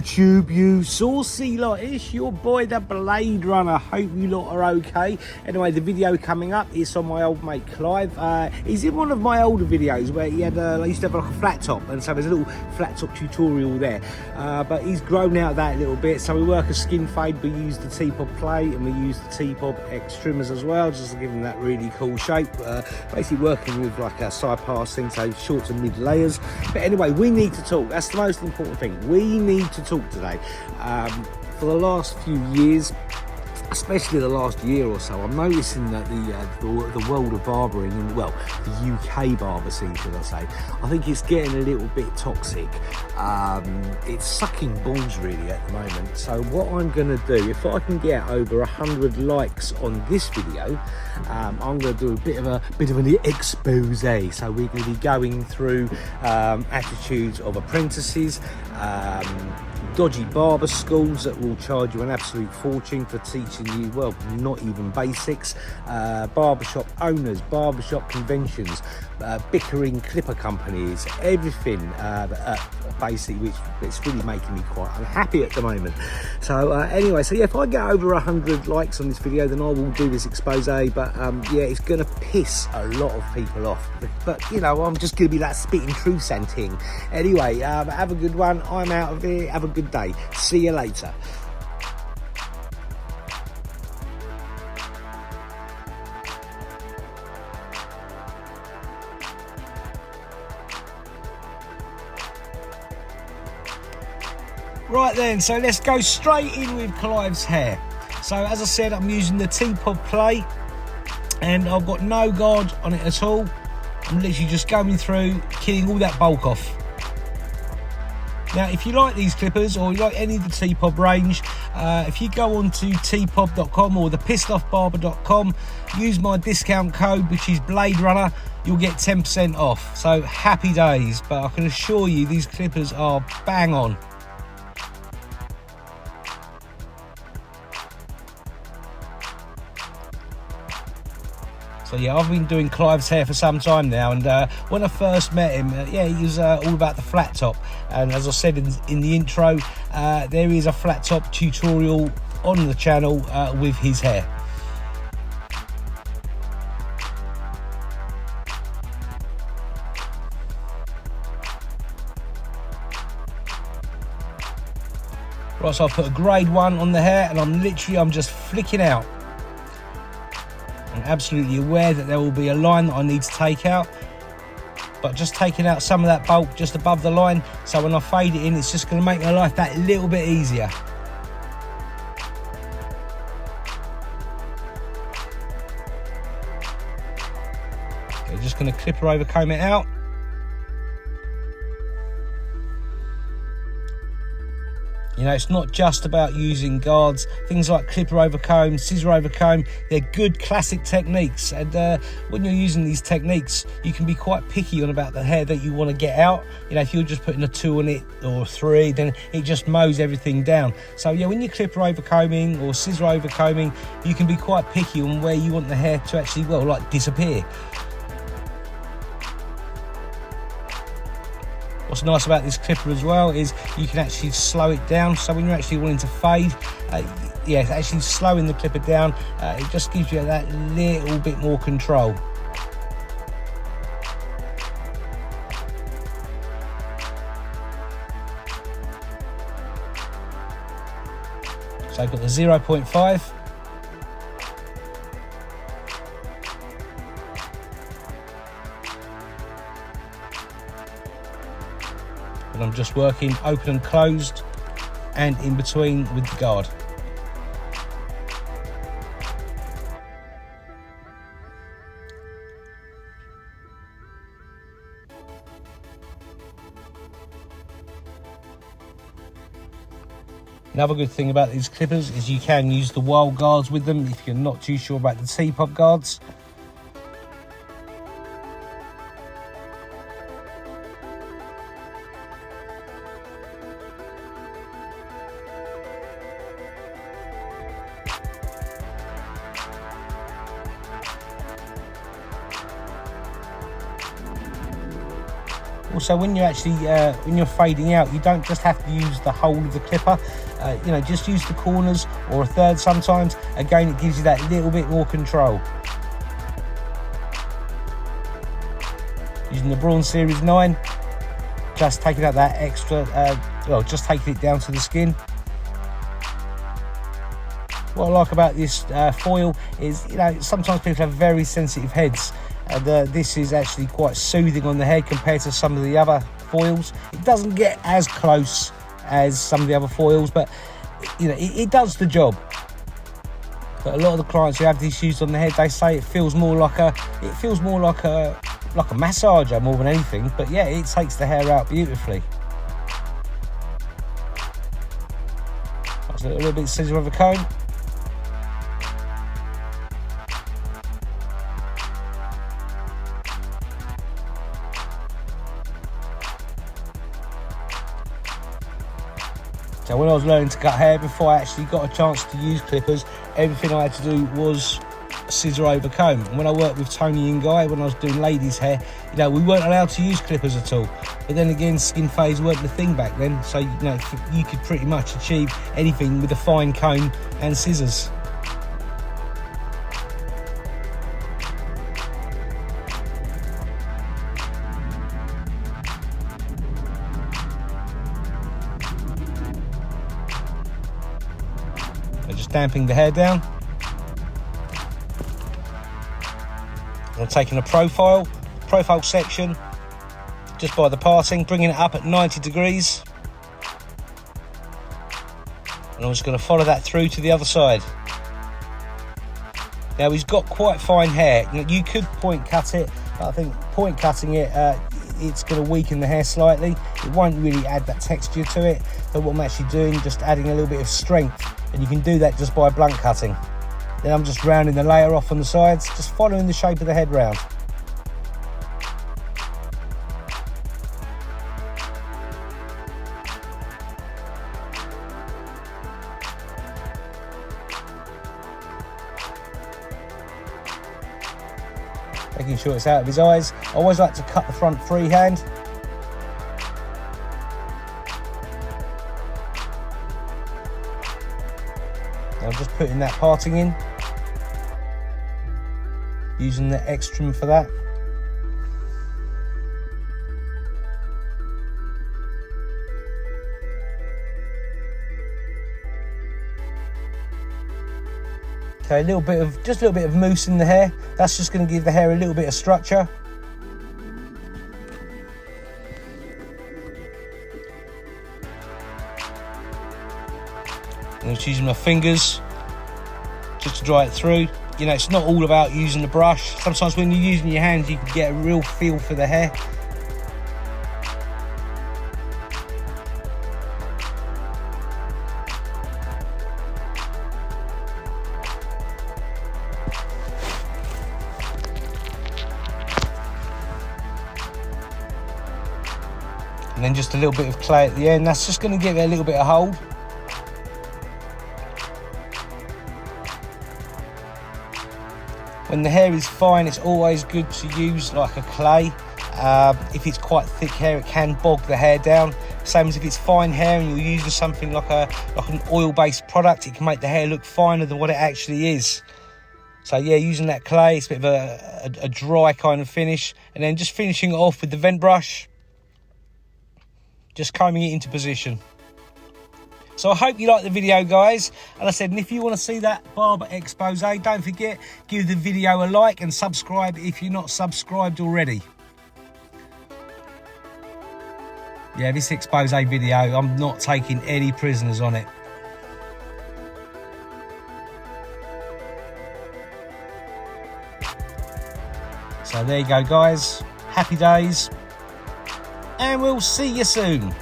YouTube, you saucy lot. It's your boy, the Blade Runner. Hope you lot are okay. Anyway, the video coming up is on my old mate Clive. He's in one of my older videos where he had, I used to have like a flat top, and so there's a little flat top tutorial there. But he's grown out of that a little bit. So we work a skin fade. We use the Tpob plate and we use the Tpob X trimmers as well, just to give him that really cool shape. Basically working with like a side passing, so short to mid layers. But anyway, we need to talk. That's the most important thing. We need to talk today. For the last few years, especially the last year or so, I'm noticing that the world of barbering, and well, the UK barber scene, should I say, I think it's getting a little bit toxic. It's sucking balls really at the moment. So what I'm going to do, if I can get over 100 likes on this video, I'm going to do a bit of an expose. So we're going to be going through attitudes of apprentices, dodgy barber schools that will charge you an absolute fortune for teaching you, well, not even basics, barbershop owners, barbershop conventions, bickering clipper companies, everything basically, which it's really making me quite unhappy at the moment. So anyway, so yeah, if I get over 100 likes on this video, then I will do this expose. But yeah, it's gonna piss a lot of people off, but you know, I'm just gonna be that spitting truth thing. Anyway, have a good one. I'm out of here. Have a good day. See you later. Right then, so let's go straight in with Clive's hair. So as I said, I'm using the Tpob plate and I've got no guard on it at all. I'm literally just going through, killing all that bulk off. Now, if you like these clippers or you like any of the Tpob range, if you go on to tpob.com or thepissedoffbarber.com, use my discount code, which is Blade Runner, you'll get 10% off. So happy days, but I can assure you these clippers are bang on. So yeah, I've been doing Clive's hair for some time now, and when I first met him, yeah, he was all about the flat top. And as I said in the intro, there is a flat top tutorial on the channel with his hair. Right, so I put a grade 1 on the hair, and I'm just flicking out. I'm absolutely aware that there will be a line that I need to take out, but just taking out some of that bulk just above the line, so when I fade it in, it's just going to make my life that little bit easier. Okay, just going to clipper over comb it out. You know, it's not just about using guards. Things like clipper over comb, scissor over comb, they're good classic techniques. And when you're using these techniques, you can be quite picky on about the hair that you want to get out. You know, if you're just putting a 2 on it or 3, then it just mows everything down. So yeah, when you're clipper over combing or scissor over combing, you can be quite picky on where you want the hair to actually, well, like disappear. What's nice about this clipper as well is you can actually slow it down. So when you're actually wanting to fade, yeah, actually slowing the clipper down, it just gives you that little bit more control. So I've got the 0.5. And I'm just working open and closed and in between with the guard. Another good thing about these clippers is you can use the wild guards with them if you're not too sure about the Tpob guards. Also, when you're actually when you're fading out, you don't just have to use the whole of the clipper. You know, just use the corners or a third sometimes. Again, it gives you that little bit more control. Using the Braun Series 9, just taking out that extra, well, just taking it down to the skin. What I like about this foil is, you know, sometimes people have very sensitive heads, and this is actually quite soothing on the head compared to some of the other foils. It doesn't get as close as some of the other foils, but you know, it does the job. But a lot of the clients who have this used on the head, they say it feels more like a massager more than anything. But yeah, it takes the hair out beautifully. That's a little bit of scissor of a comb. So when I was learning to cut hair, before I actually got a chance to use clippers, everything I had to do was scissor over comb. And when I worked with Tony and Guy, when I was doing ladies' hair, you know, we weren't allowed to use clippers at all. But then again, skin phase weren't the thing back then, so you know, you could pretty much achieve anything with a fine comb and scissors. Just damping the hair down. I'm taking a profile section just by the parting, bringing it up at 90 degrees. And I'm just going to follow that through to the other side. Now he's got quite fine hair. You could point cut it, but I think point cutting it, it's going to weaken the hair slightly. It won't really add that texture to it. But what I'm actually doing, just adding a little bit of strength. And you can do that just by blunt cutting. Then I'm just rounding the layer off on the sides, just following the shape of the head round. Making sure it's out of his eyes. I always like to cut the front freehand. I'm just putting that parting in, using the extreme for that. Okay, just a little bit of mousse in the hair. That's just going to give the hair a little bit of structure. I'm just using my fingers just to dry it through. You know, it's not all about using the brush. Sometimes when you're using your hands, you can get a real feel for the hair. And then just a little bit of clay at the end. That's just going to give it a little bit of hold. When the hair is fine, it's always good to use like a clay. If it's quite thick hair, it can bog the hair down. Same as if it's fine hair and you're using something like an oil-based product, it can make the hair look finer than what it actually is. So yeah, using that clay, it's a bit of a dry kind of finish, and then just finishing it off with the vent brush, just combing it into position. So I hope you liked the video, guys. And I said, and if you want to see that barber expose, don't forget, give the video a like and subscribe if you're not subscribed already. Yeah, this expose video, I'm not taking any prisoners on it. So there you go, guys. Happy days. And we'll see you soon.